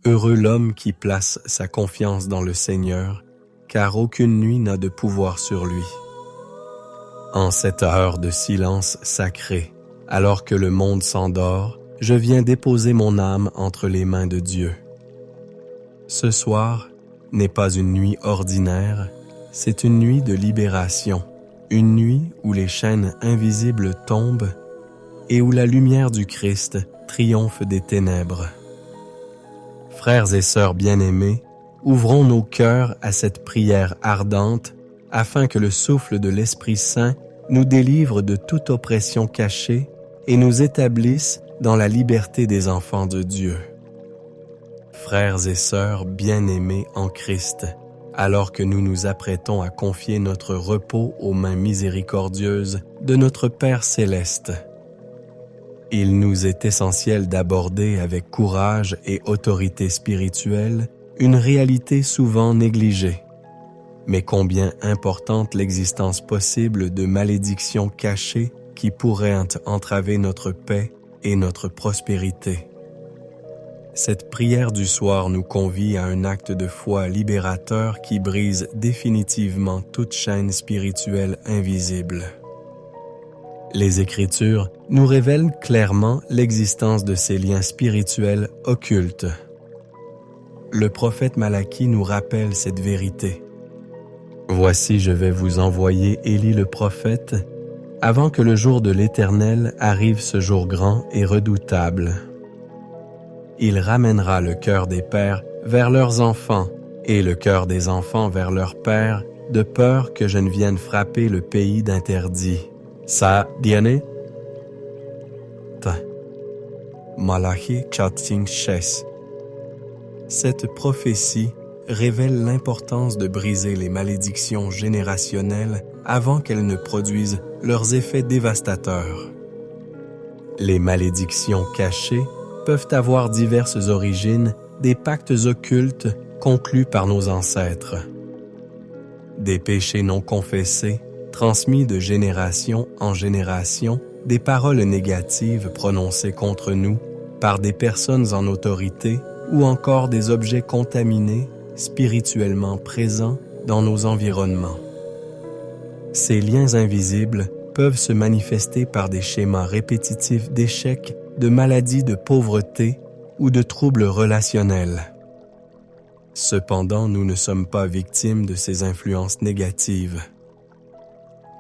Heureux l'homme qui place sa confiance dans le Seigneur, car aucune nuit n'a de pouvoir sur lui. En cette heure de silence sacré, alors que le monde s'endort, je viens déposer mon âme entre les mains de Dieu. Ce soir n'est pas une nuit ordinaire, c'est une nuit de libération, une nuit où les chaînes invisibles tombent et où la lumière du Christ triomphe des ténèbres. Frères et sœurs bien-aimés, ouvrons nos cœurs à cette prière ardente afin que le souffle de l'Esprit Saint nous délivre de toute oppression cachée et nous établisse dans la liberté des enfants de Dieu. Frères et sœurs bien-aimés en Christ, alors que nous nous apprêtons à confier notre repos aux mains miséricordieuses de notre Père céleste, il nous est essentiel d'aborder avec courage et autorité spirituelle une réalité souvent négligée. Mais combien importante l'existence possible de malédictions cachées qui pourraient entraver notre paix et notre prospérité. Cette prière du soir nous convie à un acte de foi libérateur qui brise définitivement toute chaîne spirituelle invisible. Les Écritures nous révèlent clairement l'existence de ces liens spirituels occultes. Le prophète Malachie nous rappelle cette vérité. « Voici, je vais vous envoyer Élie le prophète, avant que le jour de l'Éternel arrive ce jour grand et redoutable. Il ramènera le cœur des pères vers leurs enfants et le cœur des enfants vers leurs pères, de peur que je ne vienne frapper le pays d'interdit. » Ça, Diane? Malachi 4:6. Cette prophétie révèle l'importance de briser les malédictions générationnelles avant qu'elles ne produisent leurs effets dévastateurs. Les malédictions cachées peuvent avoir diverses origines, des pactes occultes conclus par nos ancêtres, des péchés non confessés, transmis de génération en génération, des paroles négatives prononcées contre nous par des personnes en autorité ou encore des objets contaminés spirituellement présents dans nos environnements. Ces liens invisibles peuvent se manifester par des schémas répétitifs d'échecs, de maladies de pauvreté ou de troubles relationnels. Cependant, nous ne sommes pas victimes de ces influences négatives.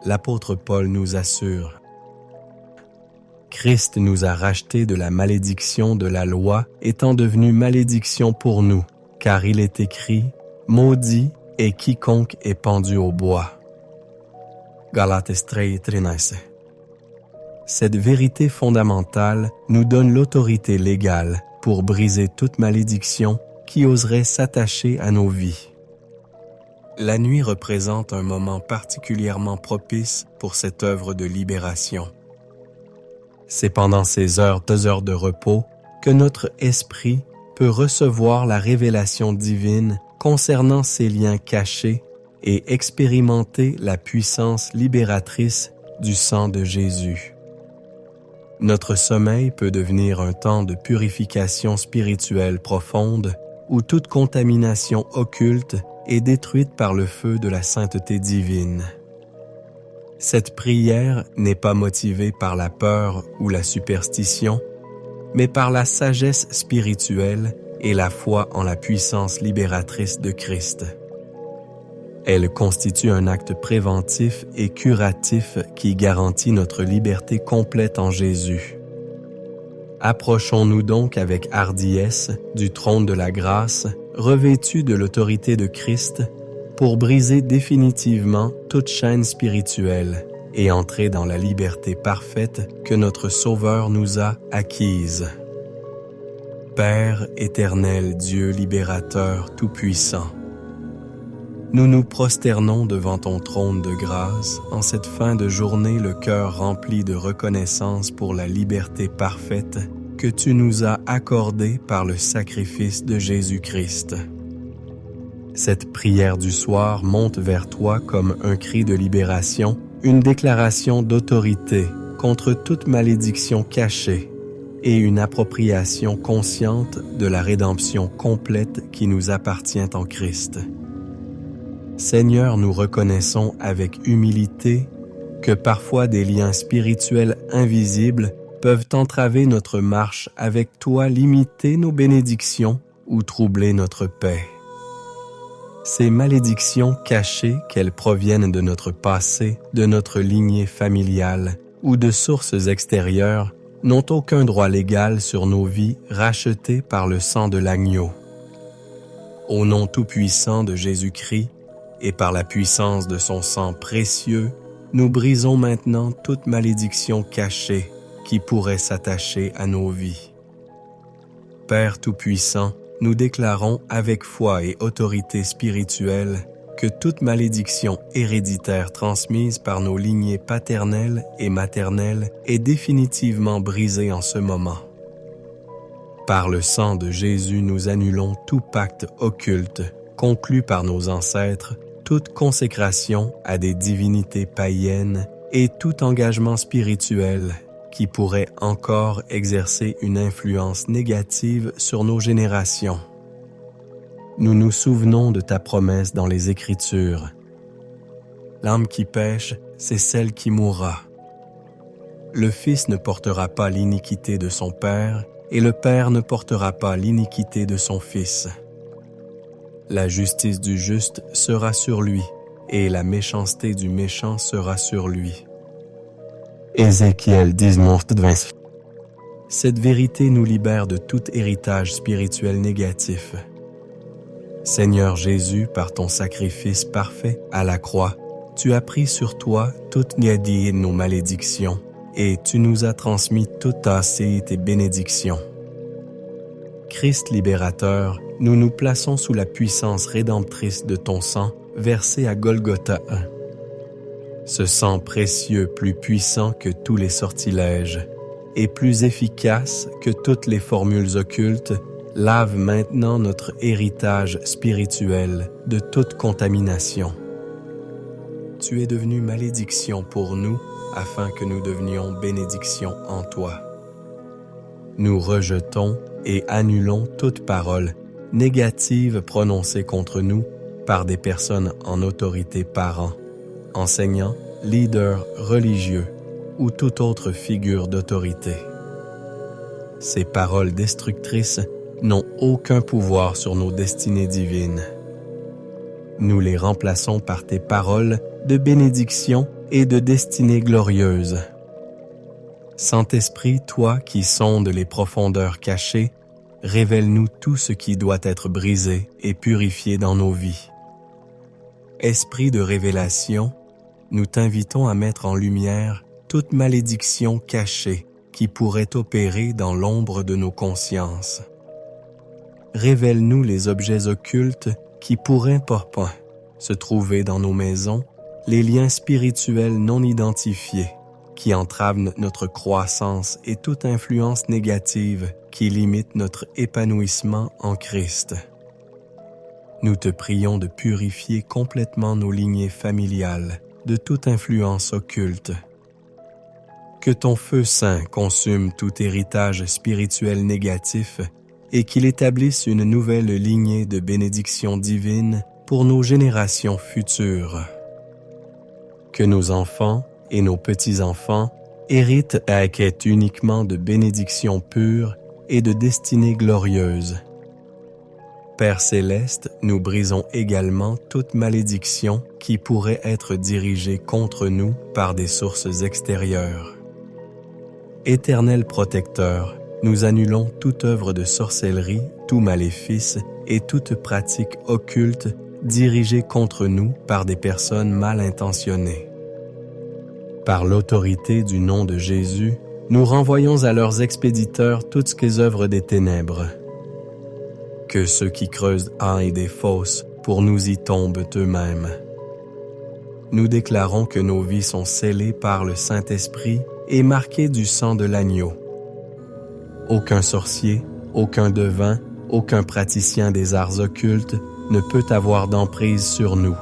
L'apôtre Paul nous assure: Christ nous a rachetés de la malédiction de la loi, étant devenu malédiction pour nous, car il est écrit: Maudit est quiconque est pendu au bois. Galates 3:13. Cette vérité fondamentale nous donne l'autorité légale pour briser toute malédiction qui oserait s'attacher à nos vies. La nuit représente un moment particulièrement propice pour cette œuvre de libération. C'est pendant ces 2 heures de repos que notre esprit peut recevoir la révélation divine concernant ces liens cachés et expérimenter la puissance libératrice du sang de Jésus. Notre sommeil peut devenir un temps de purification spirituelle profonde où toute contamination occulte est détruite par le feu de la sainteté divine. Cette prière n'est pas motivée par la peur ou la superstition, mais par la sagesse spirituelle et la foi en la puissance libératrice de Christ. Elle constitue un acte préventif et curatif qui garantit notre liberté complète en Jésus. Approchons-nous donc avec hardiesse du trône de la grâce, revêtus de l'autorité de Christ, pour briser définitivement toute chaîne spirituelle et entrer dans la liberté parfaite que notre Sauveur nous a acquise. Père éternel, Dieu libérateur tout-puissant, nous nous prosternons devant ton trône de grâce en cette fin de journée, le cœur rempli de reconnaissance pour la liberté parfaite que tu nous as accordée par le sacrifice de Jésus-Christ. Cette prière du soir monte vers toi comme un cri de libération, une déclaration d'autorité contre toute malédiction cachée, et une appropriation consciente de la rédemption complète qui nous appartient en Christ. Seigneur, nous reconnaissons avec humilité que parfois des liens spirituels invisibles peuvent entraver notre marche avec toi, limiter nos bénédictions ou troubler notre paix. Ces malédictions cachées, qu'elles proviennent de notre passé, de notre lignée familiale ou de sources extérieures, n'ont aucun droit légal sur nos vies rachetées par le sang de l'agneau. Au nom tout-puissant de Jésus-Christ et par la puissance de son sang précieux, nous brisons maintenant toute malédiction cachée qui pourrait s'attacher à nos vies. Père tout-puissant, nous déclarons avec foi et autorité spirituelle que toute malédiction héréditaire transmise par nos lignées paternelles et maternelles est définitivement brisée en ce moment. Par le sang de Jésus, nous annulons tout pacte occulte conclu par nos ancêtres, toute consécration à des divinités païennes et tout engagement spirituel qui pourrait encore exercer une influence négative sur nos générations. Nous nous souvenons de ta promesse dans les Écritures. L'âme qui pêche, c'est celle qui mourra. Le Fils ne portera pas l'iniquité de son Père, et le Père ne portera pas l'iniquité de son Fils. La justice du juste sera sur lui, et la méchanceté du méchant sera sur lui. Ézéchiel 19:20. Cette vérité nous libère de tout héritage spirituel négatif. Seigneur Jésus, par ton sacrifice parfait à la croix, tu as pris sur toi toutes nos malédictions et tu nous as transmis toutes tes bénédictions. Christ libérateur, nous nous plaçons sous la puissance rédemptrice de ton sang versé à Golgotha 1. Ce sang précieux, plus puissant que tous les sortilèges et plus efficace que toutes les formules occultes, lave maintenant notre héritage spirituel de toute contamination. Tu es devenu malédiction pour nous afin que nous devenions bénédiction en toi. Nous rejetons et annulons toute parole négative prononcée contre nous par des personnes en autorité, parents, enseignants, leaders religieux ou toute autre figure d'autorité. Ces paroles destructrices n'ont aucun pouvoir sur nos destinées divines. Nous les remplaçons par tes paroles de bénédiction et de destinée glorieuse. Saint-Esprit, toi qui sondes les profondeurs cachées, révèle-nous tout ce qui doit être brisé et purifié dans nos vies. Esprit de révélation, nous t'invitons à mettre en lumière toute malédiction cachée qui pourrait opérer dans l'ombre de nos consciences. Révèle-nous les objets occultes qui pourraient pourtant se trouver dans nos maisons, les liens spirituels non identifiés qui entravent notre croissance et toute influence négative qui limite notre épanouissement en Christ. Nous te prions de purifier complètement nos lignées familiales de toute influence occulte. Que ton feu saint consume tout héritage spirituel négatif et qu'il établisse une nouvelle lignée de bénédictions divines pour nos générations futures. Que nos enfants et nos petits-enfants héritent à la quête uniquement de bénédictions pures et de destinées glorieuses. Père céleste, nous brisons également toute malédiction qui pourrait être dirigée contre nous par des sources extérieures. Éternel protecteur, nous annulons toute œuvre de sorcellerie, tout maléfice et toute pratique occulte dirigée contre nous par des personnes mal intentionnées. Par l'autorité du nom de Jésus, nous renvoyons à leurs expéditeurs toutes les œuvres des ténèbres. Que ceux qui creusent des fosses pour nous y tombent eux-mêmes. Nous déclarons que nos vies sont scellées par le Saint-Esprit et marquées du sang de l'agneau. Aucun sorcier, aucun devin, aucun praticien des arts occultes ne peut avoir d'emprise sur nous.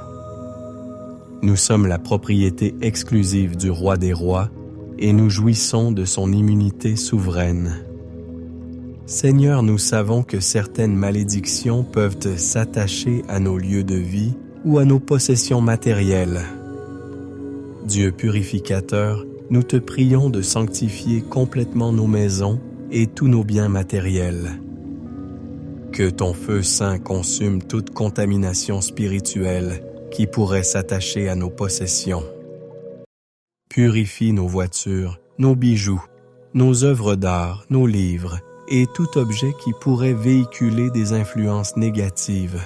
Nous sommes la propriété exclusive du Roi des Rois et nous jouissons de son immunité souveraine. Seigneur, nous savons que certaines malédictions peuvent s'attacher à nos lieux de vie ou à nos possessions matérielles. Dieu purificateur, nous te prions de sanctifier complètement nos maisons et tous nos biens matériels. Que ton feu saint consume toute contamination spirituelle qui pourrait s'attacher à nos possessions. Purifie nos voitures, nos bijoux, nos œuvres d'art, nos livres et tout objet qui pourrait véhiculer des influences négatives.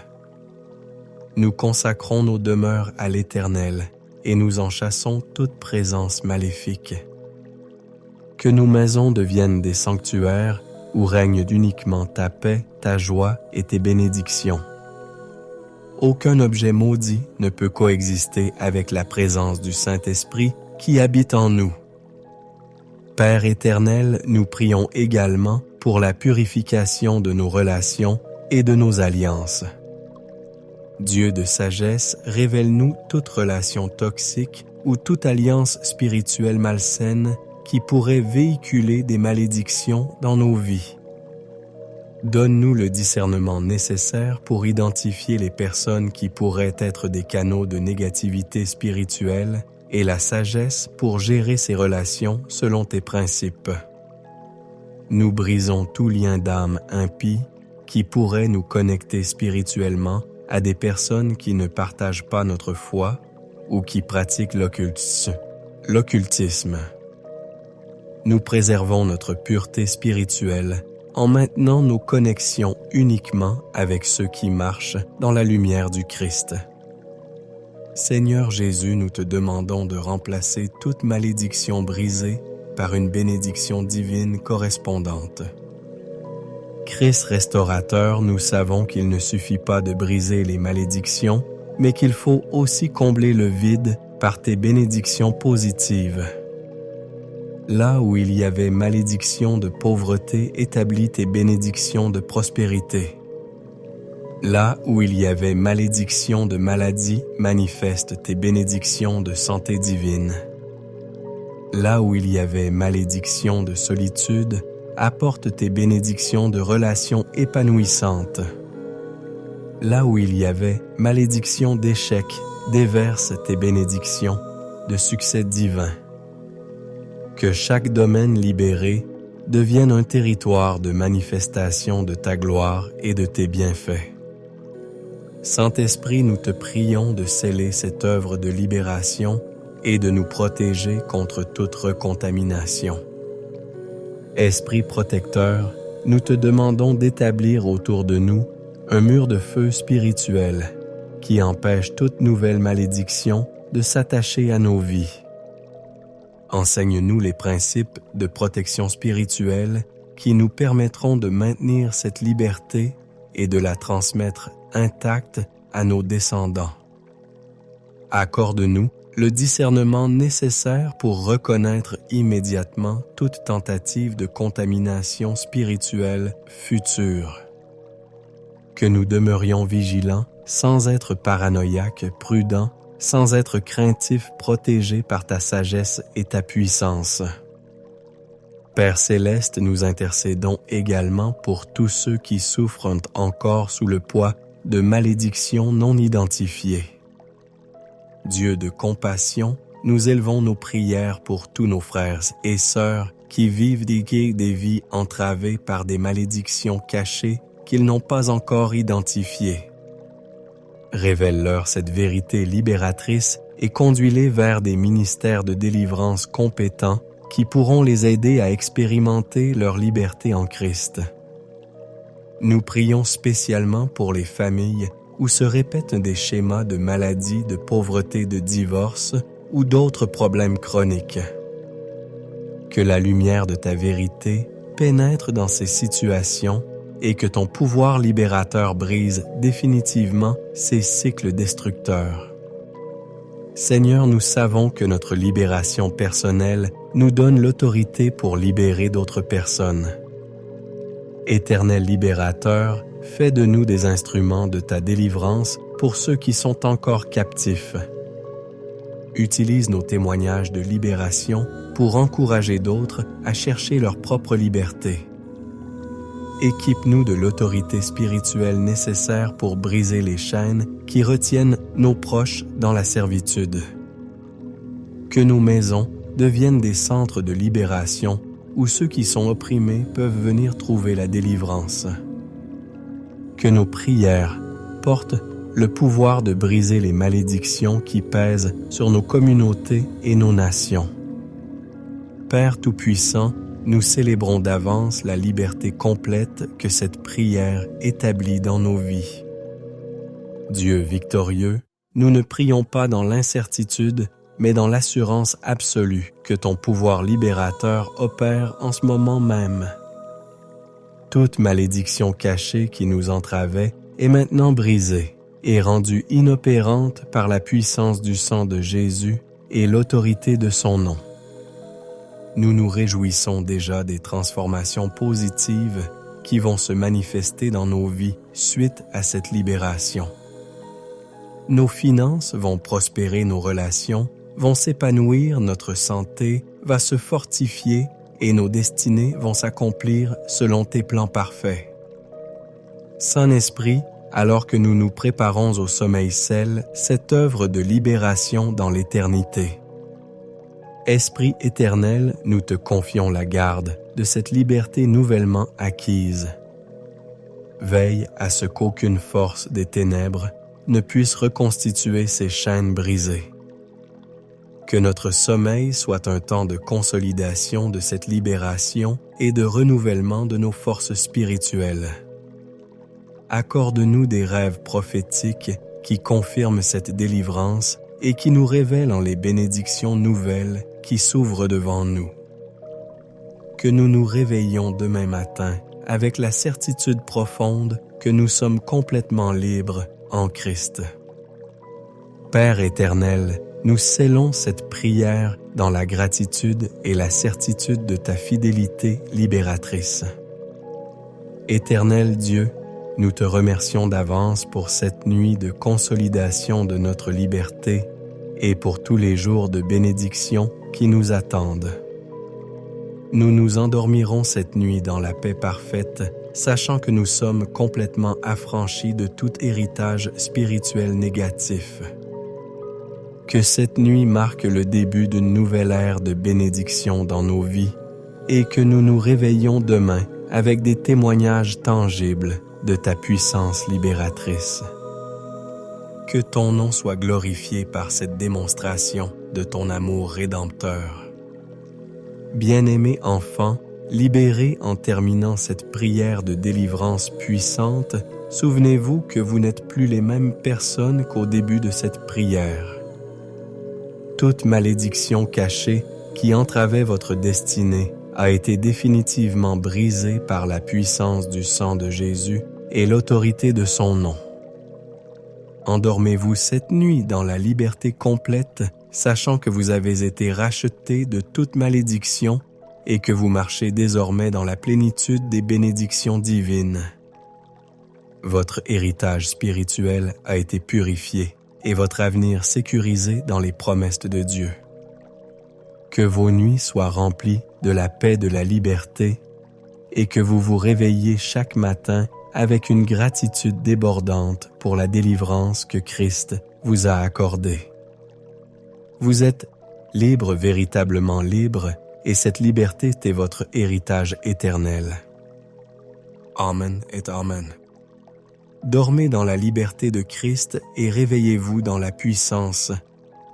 Nous consacrons nos demeures à l'Éternel et nous en chassons toute présence maléfique. Que nos maisons deviennent des sanctuaires où règnent uniquement ta paix, ta joie et tes bénédictions. Aucun objet maudit ne peut coexister avec la présence du Saint-Esprit qui habite en nous. Père éternel, nous prions également pour la purification de nos relations et de nos alliances. Dieu de sagesse, révèle-nous toute relation toxique ou toute alliance spirituelle malsaine qui pourrait véhiculer des malédictions dans nos vies. Donne-nous le discernement nécessaire pour identifier les personnes qui pourraient être des canaux de négativité spirituelle et la sagesse pour gérer ces relations selon tes principes. Nous brisons tout lien d'âme impie qui pourrait nous connecter spirituellement à des personnes qui ne partagent pas notre foi ou qui pratiquent l'occultisme. Nous préservons notre pureté spirituelle en maintenant nos connexions uniquement avec ceux qui marchent dans la lumière du Christ. Seigneur Jésus, nous te demandons de remplacer toute malédiction brisée par une bénédiction divine correspondante. Christ restaurateur, nous savons qu'il ne suffit pas de briser les malédictions, mais qu'il faut aussi combler le vide par tes bénédictions positives. Là où il y avait malédiction de pauvreté, établis tes bénédictions de prospérité. Là où il y avait malédiction de maladie, manifeste tes bénédictions de santé divine. Là où il y avait malédiction de solitude, apporte tes bénédictions de relations épanouissantes. Là où il y avait malédiction d'échec, déverse tes bénédictions de succès divin. Que chaque domaine libéré devienne un territoire de manifestation de ta gloire et de tes bienfaits. Saint-Esprit, nous te prions de sceller cette œuvre de libération et de nous protéger contre toute recontamination. Esprit protecteur, nous te demandons d'établir autour de nous un mur de feu spirituel qui empêche toute nouvelle malédiction de s'attacher à nos vies. Enseigne-nous les principes de protection spirituelle qui nous permettront de maintenir cette liberté et de la transmettre intacte à nos descendants. Accorde-nous le discernement nécessaire pour reconnaître immédiatement toute tentative de contamination spirituelle future. Que nous demeurions vigilants sans être paranoïaques, prudents, sans être craintifs, protégés par ta sagesse et ta puissance. Père céleste, nous intercédons également pour tous ceux qui souffrent encore sous le poids de malédictions non identifiées. Dieu de compassion, nous élevons nos prières pour tous nos frères et sœurs qui vivent des vies entravées par des malédictions cachées qu'ils n'ont pas encore identifiées. Révèle-leur cette vérité libératrice et conduis-les vers des ministères de délivrance compétents qui pourront les aider à expérimenter leur liberté en Christ. Nous prions spécialement pour les familles où se répètent des schémas de maladie, de pauvreté, de divorce ou d'autres problèmes chroniques. Que la lumière de ta vérité pénètre dans ces situations et que ton pouvoir libérateur brise définitivement ces cycles destructeurs. Seigneur, nous savons que notre libération personnelle nous donne l'autorité pour libérer d'autres personnes. Éternel libérateur, fais de nous des instruments de ta délivrance pour ceux qui sont encore captifs. Utilise nos témoignages de libération pour encourager d'autres à chercher leur propre liberté. Équipe-nous de l'autorité spirituelle nécessaire pour briser les chaînes qui retiennent nos proches dans la servitude. Que nos maisons deviennent des centres de libération où ceux qui sont opprimés peuvent venir trouver la délivrance. Que nos prières portent le pouvoir de briser les malédictions qui pèsent sur nos communautés et nos nations. Père Tout-Puissant, nous célébrons d'avance la liberté complète que cette prière établit dans nos vies. Dieu victorieux, nous ne prions pas dans l'incertitude, mais dans l'assurance absolue que ton pouvoir libérateur opère en ce moment même. Toute malédiction cachée qui nous entravait est maintenant brisée et rendue inopérante par la puissance du sang de Jésus et l'autorité de son nom. Nous nous réjouissons déjà des transformations positives qui vont se manifester dans nos vies suite à cette libération. Nos finances vont prospérer, nos relations vont s'épanouir, notre santé va se fortifier et nos destinées vont s'accomplir selon tes plans parfaits. Saint-Esprit, alors que nous nous préparons au sommeil scelle cette œuvre de libération dans l'éternité. Esprit éternel, nous te confions la garde de cette liberté nouvellement acquise. Veille à ce qu'aucune force des ténèbres ne puisse reconstituer ces chaînes brisées. Que notre sommeil soit un temps de consolidation de cette libération et de renouvellement de nos forces spirituelles. Accorde-nous des rêves prophétiques qui confirment cette délivrance et qui nous révèlent les bénédictions nouvelles qui s'ouvrent devant nous. Que nous nous réveillions demain matin avec la certitude profonde que nous sommes complètement libres en Christ. Père éternel, nous scellons cette prière dans la gratitude et la certitude de ta fidélité libératrice. Éternel Dieu, nous te remercions d'avance pour cette nuit de consolidation de notre liberté et pour tous les jours de bénédiction qui nous attendent. Nous nous endormirons cette nuit dans la paix parfaite, sachant que nous sommes complètement affranchis de tout héritage spirituel négatif. Que cette nuit marque le début d'une nouvelle ère de bénédiction dans nos vies et que nous nous réveillons demain avec des témoignages tangibles de ta puissance libératrice. Que ton nom soit glorifié par cette démonstration de ton amour rédempteur. Bien-aimés enfants, libérés en terminant cette prière de délivrance puissante, souvenez-vous que vous n'êtes plus les mêmes personnes qu'au début de cette prière. Toute malédiction cachée qui entravait votre destinée a été définitivement brisée par la puissance du sang de Jésus et l'autorité de son nom. Endormez-vous cette nuit dans la liberté complète, sachant que vous avez été rachetés de toute malédiction et que vous marchez désormais dans la plénitude des bénédictions divines. Votre héritage spirituel a été purifié et votre avenir sécurisé dans les promesses de Dieu. Que vos nuits soient remplies de la paix de la liberté et que vous vous réveilliez chaque matin avec une gratitude débordante pour la délivrance que Christ vous a accordée. Vous êtes libre, véritablement libre, et cette liberté est votre héritage éternel. Amen et Amen. Dormez dans la liberté de Christ et réveillez-vous dans la puissance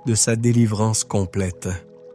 de sa délivrance complète.